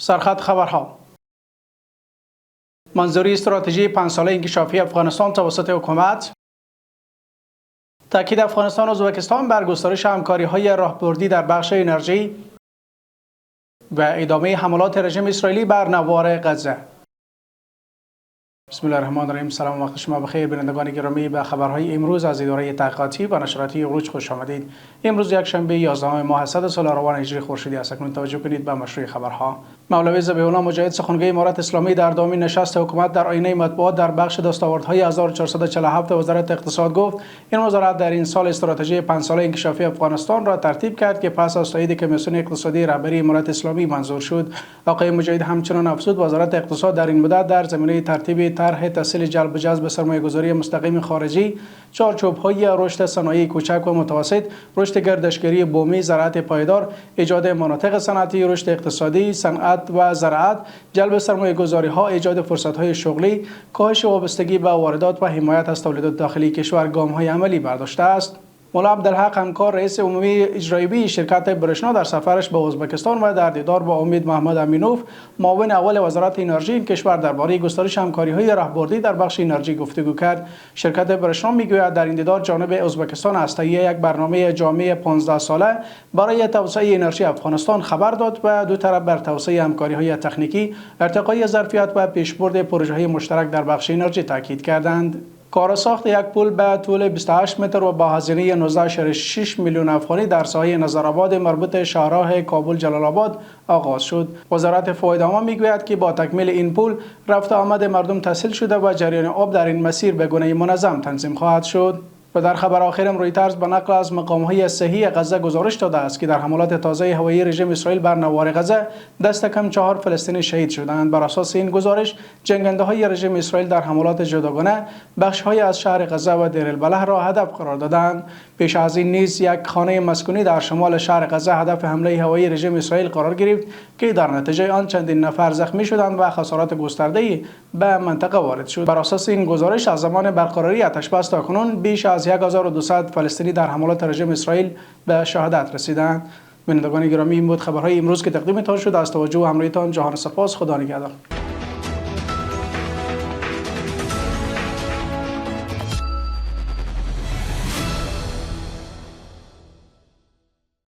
سرخط خبرها. منظوری استراتژی 5 ساله انکشافی افغانستان توسط حکومت. تاکید افغانستان و ازبکستان بر گسترش همکاری‌های راهبردی در بخش انرژی و ادامه حملات رژیم اسرائیلی بر نوار غزه. بسم الله الرحمن الرحیم. سلام، وقت شما بخیر بینندگان گرامی. به خبرهای امروز از اداره تحقیقاتی و نشراتی اوروج خوش آمدید. امروز یک شنبه 11 ماه اسد سال روان هجری خورشیدی است. اکنون توجه کنید به مشروع خبرها. مولوی ذبیح الله مجاهد سخنگوی امارت اسلامی در دومین نشست حکومت در آینه مطبوعات در بخش دستاوردهای 1447 وزارت اقتصاد گفت این وزارت در این سال استراتژی 5 ساله انکشافی افغانستان را ترتیب کرد که پس از تایید کمیسیون اقتصادی رهبری امارت اسلامی منظور شد. آقای مجاهد همچنان افزود وزارت اقتصاد در این مدت در زمینه ترتیب طرح تسهیل جلب و جذب سرمایه‌گذاری مستقیم خارجی، چارچوب‌های رشد صنایع کوچک و متوسط، رشد گردشگری بومی، زراعت پایدار، ایجاد مناطق صنعتی، رشد اقتصادی، صنعت و زراعت، جلب سرمایه‌گذاری‌ها، ایجاد فرصت‌های شغلی، کاهش وابستگی به واردات و حمایت از تولیدات داخلی کشور گام‌های عملی برداشته است. مولا عبدالحق همکار رئیس عمومی اجرایی شرکت برشنا در سفرش به ازبکستان و در دیدار با امید محمد امینوف معاون اول وزارت انرژی این کشور درباره گسترش همکاری‌های راهبردی در بخش انرژی گفتگو کرد. شرکت برشنا میگوید در این دیدار جانب ازبکستان از تهیه یک برنامه جامع 15 ساله برای توسعه انرژی افغانستان خبر داد و دو طرف بر توسعه همکاری‌های تکنیکی، ارتقای ظرفیت و پیشبرد پروژه‌های مشترک در بخش انرژی تاکید کردند. کار ساخت یک پل به طول 28 متر و با هزینه 19.6 میلیون افغانی در ساحه نظرآباد مربوط شاهراه کابل جلال آباد آغاز شد. وزارت فواید عامه میگوید که با تکمیل این پل رفت آمد مردم تسهیل شده و جریان آب در این مسیر به گونه منظم تنظیم خواهد شد. و در خبر آخرم رویترز به نقل از مقام‌های صحی غزه گزارش داده است که در حملات تازه هوایی رژیم اسرائیل بر نوار غزه دست کم 4 فلسطینی شهید شدند. بر اساس این گزارش جنگنده‌های رژیم اسرائیل در حملات جداگانه بخش‌های از شهر غزه و دیر البلح را هدف قرار دادند. پیش از این نیز یک خانه مسکونی در شمال شهر غزه هدف حمله هوایی رژیم اسرائیل قرار گرفت که در نتیجه آن چندین نفر زخمی شدند و خسارات گسترده‌ای به منطقه وارد شد. بر اساس این گزارش از زمان برقراری آتش‌بس تاکنون بیش از 1200 فلسطینی در حملات رژیم اسرائیل به شهادت رسیدند. بینندگان گرامی این بود خبرهای امروز که تقدیمتان شد. از توجه و همراهیتان جهان سپاس. خدا نگهدار.